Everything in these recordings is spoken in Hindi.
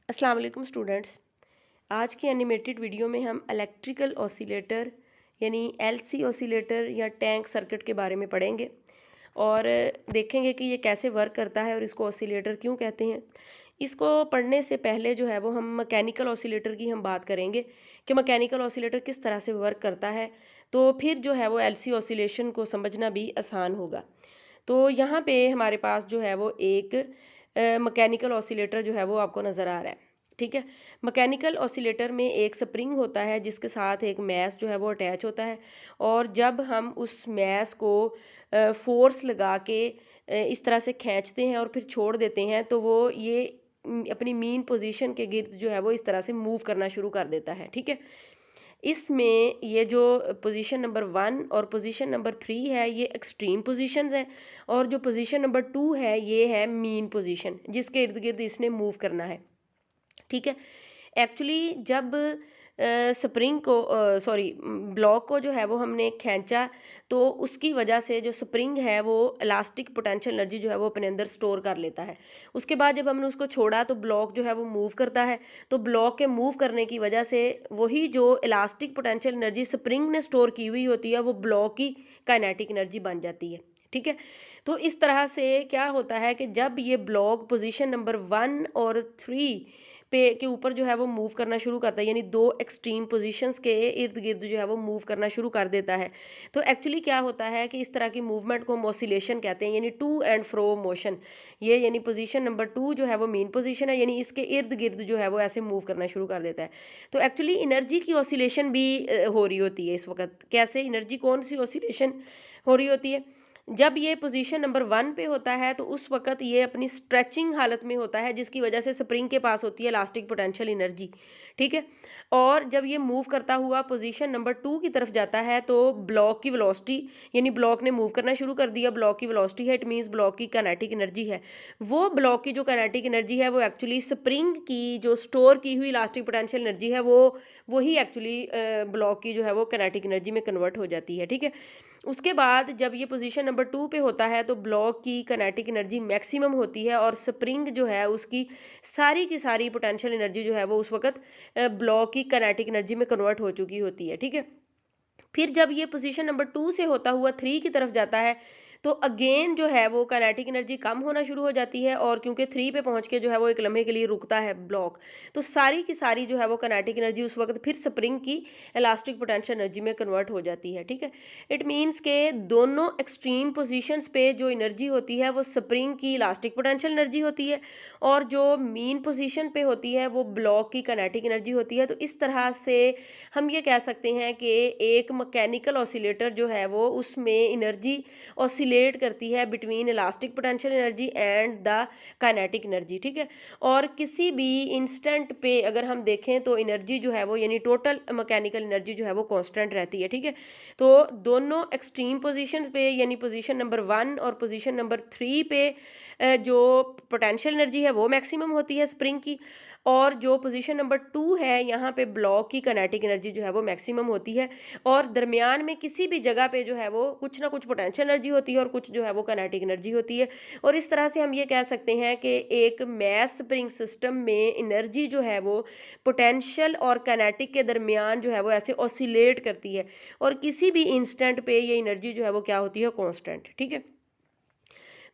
अस्सलाम वालेकुम स्टूडेंट्स। आज की एनिमेटेड वीडियो में हम इलेक्ट्रिकल ऑसिलेटर यानी एलसी ऑसिलेटर या टैंक सर्किट के बारे में पढ़ेंगे और देखेंगे कि ये कैसे वर्क करता है और इसको ऑसिलेटर क्यों कहते हैं। इसको पढ़ने से पहले जो है वो हम मैकेनिकल ऑसिलेटर की हम बात करेंगे कि मैकेनिकल ऑसिलेटर किस तरह से वर्क करता है, तो फिर जो है वो एलसी ऑसिलेशन को समझना भी आसान होगा। तो यहाँ पे हमारे पास जो है वो एक मैकेनिकल ऑसिलेटर जो है वो आपको नज़र आ रहा है। ठीक है। मैकेनिकल ऑसिलेटर में एक स्प्रिंग होता है जिसके साथ एक मैस जो है वो अटैच होता है, और जब हम उस मैस को फोर्स लगा के इस तरह से खींचते हैं और फिर छोड़ देते हैं तो वो ये अपनी मीन पोजीशन के गिर्द जो है वो इस तरह से मूव करना शुरू कर देता है। ठीक है। इसमें ये जो पोजीशन नंबर 1 और पोजीशन नंबर 3 है ये एक्सट्रीम पोजीशंस हैं, और जो पोजीशन नंबर 2 है ये है मीन पोजीशन जिसके इर्द गिर्द इसने मूव करना है। ठीक है। एक्चुअली जब स्प्रिंग को सॉरी ब्लॉक को जो है वो हमने खींचा तो उसकी वजह से जो स्प्रिंग है वो इलास्टिक पोटेंशियल एनर्जी जो है वो अपने अंदर स्टोर कर लेता है। उसके बाद जब हमने उसको छोड़ा तो ब्लॉक जो है वो मूव करता है, तो ब्लॉक के मूव करने की वजह से वही जो इलास्टिक पोटेंशियल एनर्जी स्प्रिंग ने स्टोर की हुई होती है वो ब्लॉक की काइनेटिक एनर्जी बन जाती है। ठीक है। तो इस तरह से क्या होता है कि जब ये ब्लॉक पोजीशन नंबर 1 और 3 पे के ऊपर जो है वो मूव करना शुरू करता है, यानी दो एक्सट्रीम पोजीशंस के इर्द गिर्द जो है वो मूव करना शुरू कर देता है। तो एक्चुअली क्या होता है कि इस तरह की मूवमेंट को हम ऑसिलेशन कहते हैं, यानी टू एंड फ्रो मोशन। ये यानी पोजीशन नंबर 2 जो है वो मेन पोजीशन है, यानी इसके इर्द गिर्द जो है वो ऐसे मूव करना शुरू कर देता है। तो एक्चुअली एनर्जी की ऑसिलेशन भी हो रही होती है इस वक्त। कैसे एनर्जी, कौन सी ऑसिलेशन हो रही होती है? जब ये पोजीशन नंबर 1 पे होता है तो उस वक़्त ये अपनी स्ट्रेचिंग हालत में होता है जिसकी वजह से स्प्रिंग के पास होती है इलास्टिक पोटेंशियल एनर्जी। ठीक है। और जब ये मूव करता हुआ पोजीशन नंबर 2 की तरफ जाता है तो ब्लॉक की वेलोसिटी, यानी ब्लॉक ने मूव करना शुरू कर दिया, ब्लॉक की वेलोसिटी है, इट मीन्स ब्लॉक की काइनेटिक एनर्जी है। वो ब्लॉक की जो काइनेटिक एनर्जी है वो एक्चुअली स्प्रिंग की जो स्टोर की हुई इलास्टिक पोटेंशियल एनर्जी है वो वही एक्चुअली ब्लॉक की जो है वो काइनेटिक एनर्जी में कन्वर्ट हो जाती है। ठीक है। उसके बाद जब ये पोजीशन नंबर 2 पे होता है तो ब्लॉक की काइनेटिक एनर्जी मैक्सिमम होती है और स्प्रिंग जो है उसकी सारी की सारी पोटेंशियल एनर्जी जो है वो उस वक्त ब्लॉक की काइनेटिक एनर्जी में कन्वर्ट हो चुकी होती है। ठीक है। फिर जब ये पोजीशन नंबर 2 से होता हुआ 3 की तरफ जाता है तो अगेन जो है वो काइनेटिक एनर्जी कम होना शुरू हो जाती है, और क्योंकि 3 पे पहुंच के जो है वो एक लम्हे के लिए रुकता है ब्लॉक, तो सारी की सारी जो है वो काइनेटिक एनर्जी उस वक्त फिर स्प्रिंग की इलास्टिक पोटेंशियल एनर्जी में कन्वर्ट हो जाती है। ठीक है। इट मीन्स के दोनों एक्सट्रीम पोजीशंस पे जो एनर्जी होती है वो स्प्रिंग की इलास्टिक पोटेंशियल एनर्जी होती है, और जो मीन पोजीशन पे होती है वो ब्लॉक की काइनेटिक एनर्जी होती है। तो इस तरह से हम ये कह सकते हैं कि एक मैकेनिकल ऑसिलेटर जो है वो उसमें एनर्जी ऑसिलेट करती है between elastic potential energy and the kinetic energy. ठीक है। और किसी भी इंस्टेंट पे अगर हम देखें तो एनर्जी जो है वो यानी टोटल मैकेनिकल एनर्जी जो है वो कांस्टेंट रहती है। ठीक है। तो दोनों एक्सट्रीम पोजीशन पे यानी पोजीशन नंबर 1 और पोजीशन नंबर 3 पे जो पोटेंशियल एनर्जी है वो मैक्सिमम होती है स्प्रिंग की, और जो पोजीशन नंबर 2 है यहाँ पे ब्लॉक की काइनेटिक एनर्जी जो है वो मैक्सिमम होती है, और दरमियान में किसी भी जगह पे जो है वो कुछ ना कुछ पोटेंशियल एनर्जी होती है और कुछ जो है वो काइनेटिक एनर्जी होती है। और इस तरह से हम ये कह सकते हैं कि एक मैस स्प्रिंग सिस्टम में एनर्जी जो है वो पोटेंशियल और काइनेटिक के दरमियान जो है वो ऐसे ऑसिलेट करती है, और किसी भी इंस्टेंट पे ये एनर्जी जो है वो क्या होती है, कांस्टेंट। ठीक है।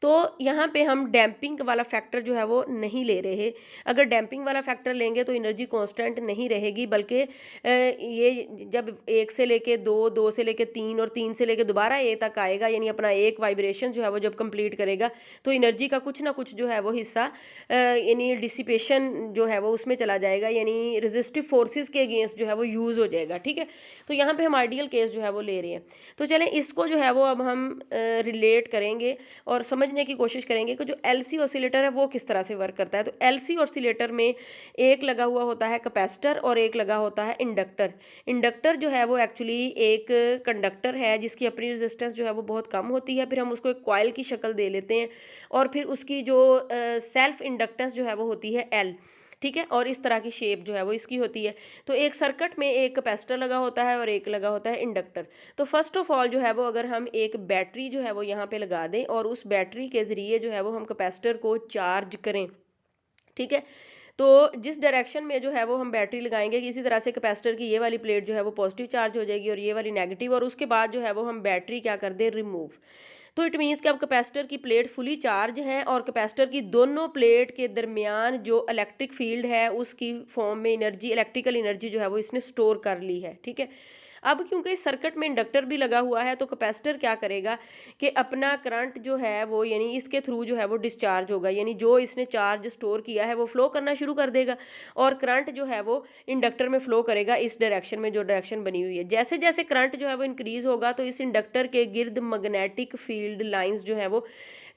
तो यहाँ पे हम डैम्पिंग वाला फैक्टर जो है वो नहीं ले रहे। अगर डैम्पिंग वाला फैक्टर लेंगे तो एनर्जी कांस्टेंट नहीं रहेगी, बल्कि ये जब 1 से लेके 2, 2 से लेके 3 और 3 से लेके दोबारा ए तक आएगा, यानी अपना एक वाइब्रेशन जो है वो जब कंप्लीट करेगा तो एनर्जी का कुछ ना कुछ जो है वो हिस्सा यानी डिसिपेशन जो है वो उसमें चला जाएगा, यानी रेजिस्टिव फोर्सेस के अगेंस्ट जो है वो यूज़ हो जाएगा। ठीक है। तो यहाँ पे हम आइडियल केस जो है वो ले रहे हैं। तो चलें इसको जो है वो अब हम रिलेट करेंगे और समझने की कोशिश करेंगे कि जो एलसी ऑसिलेटर है वो किस तरह से वर्क करता है। तो एलसी ऑसिलेटर में एक लगा हुआ होता है कैपेसिटर और एक लगा होता है इंडक्टर। इंडक्टर जो है वो एक्चुअली एक कंडक्टर है जिसकी अपनी रेजिस्टेंस जो है वो बहुत कम होती है, फिर हम उसको एक कॉइल की शक्ल दे लेते हैं, और फिर उसकी जो सेल्फ इंडक्टेंस जो है वो होती है एल। ठीक है। और इस तरह की शेप जो है वो इसकी होती है। तो एक सर्किट में एक कैपेसिटर लगा होता है और एक लगा होता है इंडक्टर। तो फर्स्ट ऑफ ऑल जो है वो अगर हम एक बैटरी जो है वो यहाँ पे लगा दें और उस बैटरी के ज़रिए जो है वो हम कैपेसिटर को चार्ज करें। ठीक है। तो जिस डायरेक्शन में जो है वो हम बैटरी लगाएंगे, इसी तरह से कैपेसिटर की ये वाली प्लेट जो है वो पॉजिटिव चार्ज हो जाएगी और ये वाली नेगेटिव, और उसके बाद जो है वो हम बैटरी क्या कर दें, रिमूव। तो इट मीन्स कि अब कैपेसिटर की प्लेट फुली चार्ज है और कैपेसिटर की दोनों प्लेट के दरमियान जो इलेक्ट्रिक फील्ड है उसकी फॉर्म में एनर्जी, इलेक्ट्रिकल एनर्जी जो है वो इसने स्टोर कर ली है, ठीक है। अब क्योंकि इस सर्किट में इंडक्टर भी लगा हुआ है तो कैपेसिटर क्या करेगा कि अपना करंट जो है वो यानी इसके थ्रू जो है वो डिस्चार्ज होगा, यानी जो इसने चार्ज स्टोर किया है वो फ्लो करना शुरू कर देगा और करंट जो है वो इंडक्टर में फ्लो करेगा इस डायरेक्शन में, जो डायरेक्शन बनी हुई है। जैसे जैसे करंट जो है वो इंक्रीज होगा तो इस इंडक्टर के गिर्द मैग्नेटिक फील्ड लाइंस जो है वो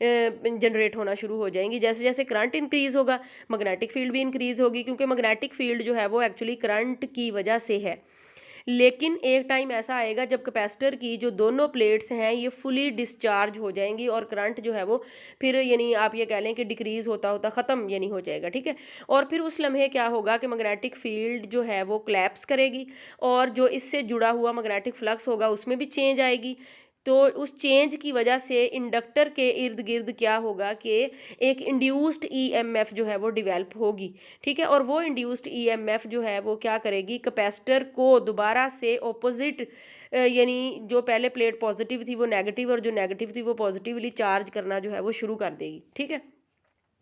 जनरेट होना शुरू हो जाएंगी। जैसे जैसे करंट इंक्रीज होगा मैग्नेटिक फील्ड भी इंक्रीज होगी, क्योंकि मैग्नेटिक फील्ड जो है वो एक्चुअली करंट की वजह से है। लेकिन एक टाइम ऐसा आएगा जब कैपेसिटर की जो दोनों प्लेट्स हैं ये फुली डिस्चार्ज हो जाएंगी और करंट जो है वो फिर यानी आप ये कह लें कि डिक्रीज होता होता ख़त्म यानी हो जाएगा, ठीक है। और फिर उस लम्हे क्या होगा कि मैग्नेटिक फील्ड जो है वो क्लैप्स करेगी और जो इससे जुड़ा हुआ मैग्नेटिक फ्लक्स होगा उसमें भी चेंज आएगी। तो उस चेंज की वजह से इंडक्टर के इर्द गिर्द क्या होगा कि एक इंड्यूस्ड ईएमएफ जो है वो डिवेल्प होगी, ठीक है। और वो इंड्यूस्ड ईएमएफ जो है वो क्या करेगी, कैपेसिटर को दोबारा से ऑपोजिट यानी जो पहले प्लेट पॉजिटिव थी वो नेगेटिव और जो नेगेटिव थी वो पॉजिटिवली चार्ज करना जो है वो शुरू कर देगी, ठीक है।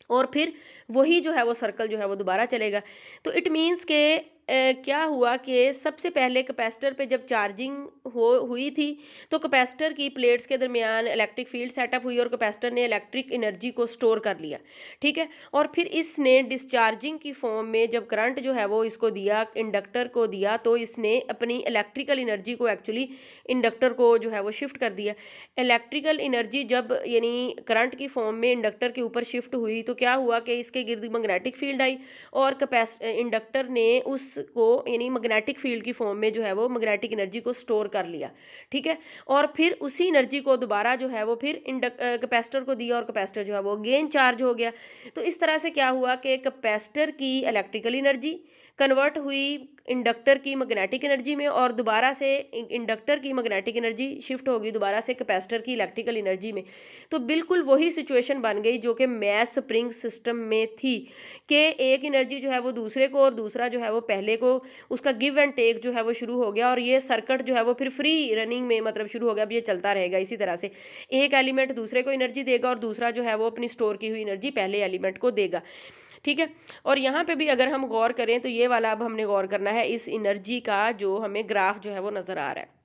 और फिर वही जो है वो सर्कल जो है वो दोबारा चलेगा। तो इट मीन्स के क्या हुआ कि सबसे पहले कैपेसिटर पे जब चार्जिंग हुई थी तो कैपेसिटर की प्लेट्स के दरमियान इलेक्ट्रिक फील्ड सेटअप हुई और कैपेसिटर ने इलेक्ट्रिक एनर्जी को स्टोर कर लिया, ठीक है। और फिर इसने डिस्चार्जिंग की फॉर्म में जब करंट जो है वो इसको दिया, इंडक्टर को दिया, तो इसने अपनी इलेक्ट्रिकल एनर्जी को एक्चुअली इंडक्टर को जो है वो शिफ्ट कर दिया। इलेक्ट्रिकल एनर्जी जब यानी करंट की फॉर्म में इंडक्टर के ऊपर शिफ्ट हुई तो क्या हुआ कि इसके गिर्द मैग्नेटिक फील्ड आई और इंडक्टर ने उसको यानी मैग्नेटिक फील्ड की फॉर्म में जो है वो मैग्नेटिक एनर्जी को स्टोर कर लिया, ठीक है। और फिर उसी एनर्जी को दोबारा जो है वो फिर कैपेसिटर को दिया और कैपेसिटर जो है वो अगेन चार्ज हो गया। तो इस तरह से क्या हुआ कि कैपेसिटर की इलेक्ट्रिकल एनर्जी कन्वर्ट हुई इंडक्टर की मैग्नेटिक एनर्जी में और दोबारा से इंडक्टर की मैग्नेटिक एनर्जी शिफ्ट होगी दोबारा से कैपेसिटर की इलेक्ट्रिकल एनर्जी में। तो बिल्कुल वही सिचुएशन बन गई जो कि मैस स्प्रिंग सिस्टम में थी कि एक एनर्जी जो है वो दूसरे को और दूसरा जो है वो पहले को, उसका गिव एंड टेक जो है वो शुरू हो गया और ये सर्किट जो है वो फिर फ्री रनिंग में मतलब शुरू हो गया। अब ये चलता रहेगा इसी तरह से, एक एलिमेंट दूसरे को एनर्जी देगा और दूसरा जो है वो अपनी स्टोर की हुई एनर्जी पहले एलिमेंट को देगा, ठीक है। और यहाँ पे भी अगर हम गौर करें तो ये वाला अब हमने गौर करना है इस एनर्जी का जो हमें ग्राफ जो है वो नज़र आ रहा है।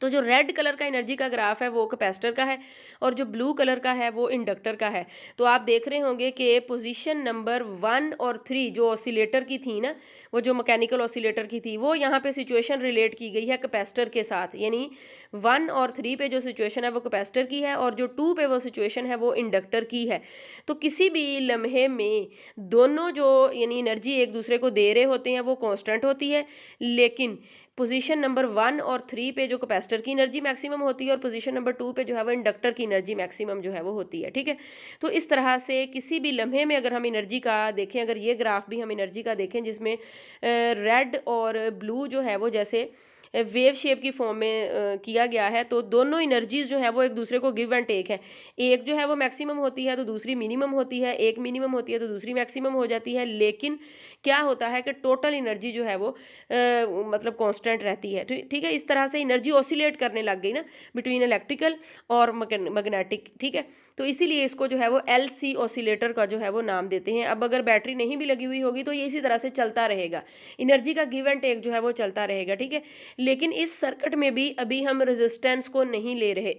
तो जो रेड कलर का एनर्जी का ग्राफ है वो कैपेसिटर का है और जो ब्लू कलर का है वो इंडक्टर का है। तो आप देख रहे होंगे कि पोजीशन नंबर 1 और 3 जो ऑसिलेटर की थी ना, वो जो मैकेनिकल ऑसिलेटर की थी, वो यहाँ पे सिचुएशन रिलेट की गई है कैपेसिटर के साथ, यानी 1 और 3 पे जो सिचुएशन है वो कैपेसिटर की है और जो 2 पे वो सिचुएशन है वो इंडक्टर की है। तो किसी भी लम्हे में दोनों जो यानी एनर्जी एक दूसरे को दे रहे होते हैं वो कांस्टेंट होती है, लेकिन पोजीशन नंबर 1 और 3 पे जो कैपेसिटर की एनर्जी मैक्सिमम होती है और पोजीशन नंबर 2 पे जो है वो इंडक्टर की एनर्जी मैक्सिमम जो है वो होती है, ठीक है। तो इस तरह से किसी भी लम्हे में अगर हम एनर्जी का देखें, अगर ये ग्राफ भी हम एनर्जी का देखें जिसमें रेड और ब्लू जो है वो जैसे वेव शेप की फॉर्म में किया गया है, तो दोनों एनर्जीज जो है वो एक दूसरे को गिव एंड टेक है। एक जो है वो मैक्सिमम होती है तो दूसरी मिनिमम होती है, एक मिनिमम होती है तो दूसरी मैक्सिमम हो जाती है, लेकिन क्या होता है कि टोटल एनर्जी जो है वो मतलब कांस्टेंट रहती है, ठीक है। इस तरह से एनर्जी ऑसिलेट करने लग गई ना बिटवीन इलेक्ट्रिकल और मैग्नेटिक, ठीक है। तो इसीलिए इसको जो है वो LC ऑसिलेटर का जो है वो नाम देते हैं। अब अगर बैटरी नहीं भी लगी हुई होगी तो ये इसी तरह से चलता रहेगा, एनर्जी का गिव एंड टेक जो है वो चलता रहेगा, ठीक है। लेकिन इस सर्किट में भी अभी हम रेजिस्टेंस को नहीं ले रहे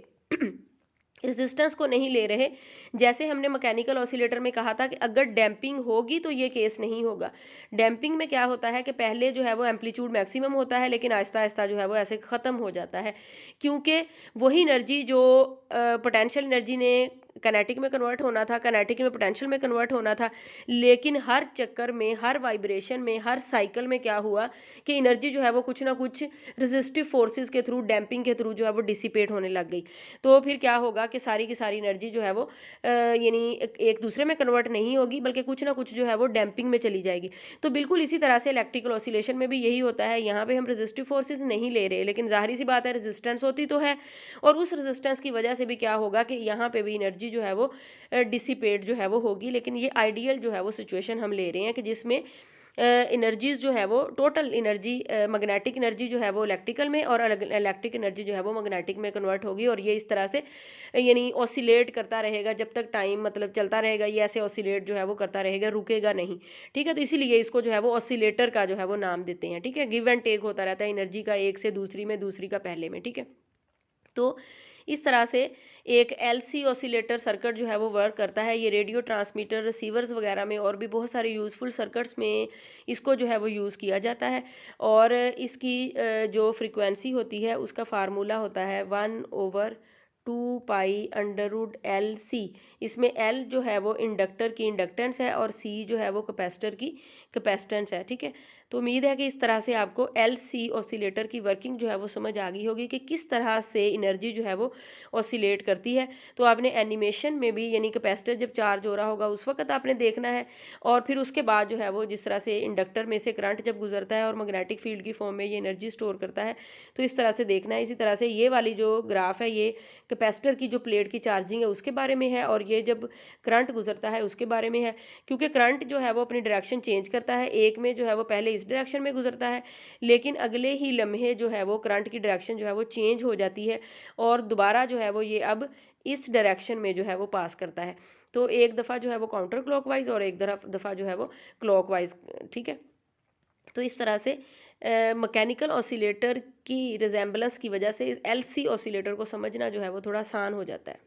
रेजिस्टेंस को नहीं ले रहे। जैसे हमने मैकेनिकल ऑसिलेटर में कहा था कि अगर डैम्पिंग होगी तो ये केस नहीं होगा। डैम्पिंग में क्या होता है कि पहले जो है वो एम्पलीट्यूड मैक्सिमम होता है लेकिन आहिस्ता आहिस्ता जो है वो ऐसे ख़त्म हो जाता है, क्योंकि वही एनर्जी जो पोटेंशियल एनर्जी ने कनेटिक में कन्वर्ट होना था, कनेटिक में पोटेंशियल में कन्वर्ट होना था, लेकिन हर चक्कर में, हर वाइब्रेशन में, हर साइकिल में क्या हुआ कि एनर्जी जो है वो कुछ ना कुछ रेजिस्टिव फोर्सेस के थ्रू, डैम्पिंग के थ्रू जो है वो डिसिपेट होने लग गई। तो फिर क्या होगा कि सारी की सारी एनर्जी जो है वो यानी एक दूसरे में कन्वर्ट नहीं होगी बल्कि कुछ ना कुछ जो है वो डैम्पिंग में चली जाएगी। तो बिल्कुल इसी तरह से इलेक्ट्रिकल ऑसिलेशन में भी यही होता है। यहाँ पे हम रेजिस्टिव फोर्सेस नहीं ले रहे, लेकिन जाहिर सी बात है रेजिस्टेंस होती तो है और उस रेजिस्टेंस की वजह से भी क्या होगा कि यहाँ पे भी एनर्जी एनर्जी जो है वो डिसिपेट जो है वो होगी। लेकिन ये आइडियल जो है वो सिचुएशन हम ले रहे हैं कि जिसमें एनर्जीज़ जो है वो टोटल एनर्जी मैग्नेटिक एनर्जी जो है वो इलेक्ट्रिकल में और इलेक्ट्रिक एनर्जी जो है वो मैग्नेटिक में कन्वर्ट होगी। और ये इस तरह से यानी ऑसिलेट करता रहेगा जब तक टाइम मतलब चलता रहेगा, ये ऐसे ऑसिलेट जो है वो करता रहेगा, रुकेगा नहीं। ठीक है, तो इसीलिए इसको जो है वो ऑसिलेटर का जो है वो नाम देते हैं। ठीक है, गिव एंड टेक होता रहता है एनर्जी का, एक से दूसरी में, दूसरी का पहले में। ठीक है, तो इस तरह से एक एलसी ऑसिलेटर सर्किट जो है वो वर्क करता है। ये रेडियो ट्रांसमीटर, रिसीवर्स वगैरह में और भी बहुत सारे यूज़फुल सर्किट्स में इसको जो है वो यूज़ किया जाता है। और इसकी जो फ्रीक्वेंसी होती है उसका फार्मूला होता है 1/2 पाई अंडर रूट LC। इसमें L जो है वो इंडक्टर की इंडक्टेंस है और C जो है वो कैपेसिटर की कैपेसिटेंस है। ठीक है, तो उम्मीद है कि इस तरह से आपको LC ऑसिलेटर की वर्किंग जो है वो समझ आ गई होगी कि किस तरह से एनर्जी जो है वो ऑसिलेट करती है। तो आपने एनिमेशन में भी यानी कैपेसिटर जब चार्ज हो रहा होगा उस वक्त आपने देखना है, और फिर उसके बाद जो है वो जिस तरह से इंडक्टर में से करंट जब गुजरता है और मैग्नेटिक फील्ड की फॉर्म में ये एनर्जी स्टोर करता है, तो इस तरह से देखना है। इसी तरह से ये वाली जो ग्राफ है ये कैपेसिटर की जो प्लेट की चार्जिंग है उसके बारे में है, और ये जब करंट गुजरता है उसके बारे में है। क्योंकि करंट जो है वो अपनी डायरेक्शन चेंज करता है, एक में जो है वो पहले इस डायरेक्शन में गुजरता है, लेकिन अगले ही लम्हे जो है वो करंट की डायरेक्शन जो है वो चेंज हो जाती है और दोबारा जो है वो ये अब इस डायरेक्शन में जो है वो पास करता है। तो एक दफ़ा जो है वो काउंटर क्लॉकवाइज और एक दफ़ा जो है वो क्लॉकवाइज। ठीक है, तो इस तरह से मैकेनिकल ऑसिलेटर की रिजेंबलेंस की वजह से एलसी ऑसिलेटर को समझना जो है वो थोड़ा आसान हो जाता है।